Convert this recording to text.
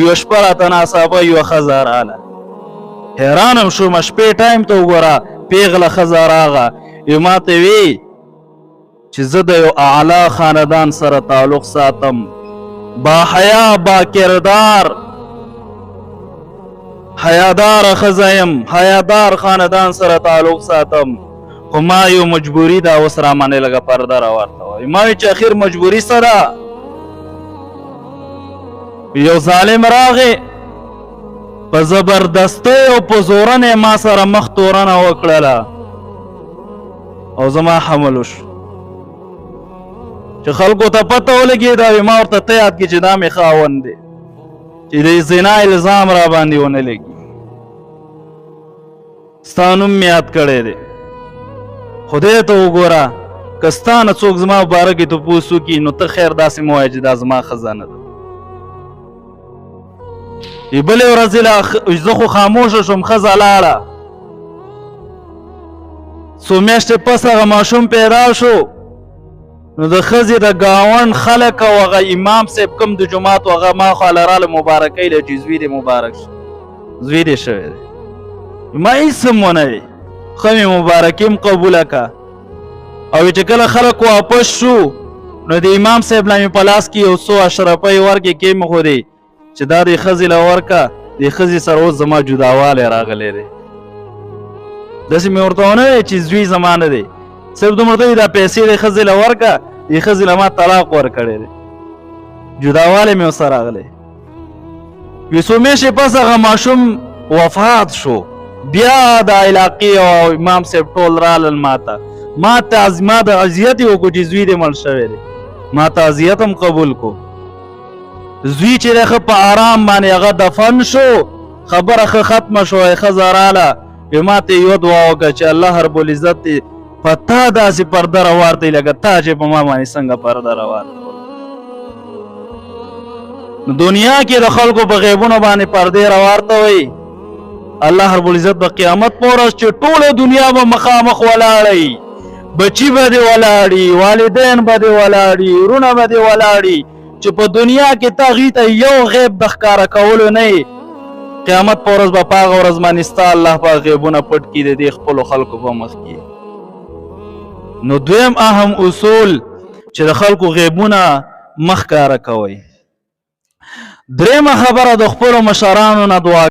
یوه شپه راته ناڅاپه یوه ښځه راغله، حیرانم شوم. شپې ټایم ته وګوره، پیغله ښځه راغله، ما ته وی چې زه د یو اعلی خاندان سره تعلق ساتم، با حیا با کردار حیادار ښځه یم، حیادار خاندان سره تعلق ساتم، خو ما یو مجبوري ده اوس رامنې لږه پرده راورته وایي. ما وی چې اخر مجبوري څه ده؟ یو ظالم راغی په زبردستۍ او په زورنې ما سره مخ تورنه وکړله او زما حمل وشو. چې خلکو ته پته ولګېده ما ورته ته یاد کړي چې دا مې خاوند دی چې د زنا الزام را باندې ونه لګي. ستا نوم مې یاد کړی دی، خدای ته وګوره که ستا نه څوک زما په باره کې تپوس وکړي نو ته خیر داسې مه وایه چې دا زما ښځه نه ده. بلې ورځې زه خو خاموشه شوم، ښځه لاړه. څو میاشتې پس هغه ماشوم پیدا شو، نو د ښځې د ګاونډ خلک او هغه امام صاحب کوم د جومات و هغه ما خواله راله مبارکۍ له چې زوی دې مبارک شو، زوی دې شوی دی. ما هېڅ هم ونه وي، ښه مې مبارکي هم قبوله که. او چې کله خلک واپس شو نو د امام صاحب له مې په لاس کې یو څو اشرفۍ ورکړې کېمښودې چې دا دې ښځې له ورکه، دې ښځې سره اوس زما جداوالی راغلی دی. داسې مې ورته ونه وی چې زوی زما نه دی، صرف دومره ته وي دا پیسې دې ښځې له ورکه، دې ښځې له ما طلاق ورکړی دی، جداوالی مې ورسره راغلی. یو څو میاشتې پس هغه ماشوم وفات شو. بیا د علاقې او امام صاحب ټول رالل ما ته د اذیت یې وکړو چې زوی دې مړ شوی دی. ما تعزیت هم قبول کو. زوی چې دی ښه په آرام باندې هغه دفن شو، خبره ښه ختمه شوه، ښځه راله ما ته یوه دعا وکړه چې الله رب العزت دې په تا داسې پرده راوارتی لکه تا چې په ما باندې څنګه پرده راوارته. نو دنیا کې د خلکو په غیبونو باندې پردې راوارتوئ، الله رب العزت د قیامت په ورځ چې ټوله دنیا به مخامخ ولاړئ، بچی به دې ولاړي، والدین به دې ولاړي، ورونه به دې ولاړي، چې په دنیا کې تا هغوی ته یو غیب د ښکاره کولو نه یې، قیامت په ورځ به په هغه ورځ باندې ستا الله په غیبونه پټ کړي د دې خپلو خلکو په مخ کې. نو دویم اهم اصول چې د خلکو غیبونه مه ښکاره کوئ. درېیمه خبره د خپلو مشرانو نه دعا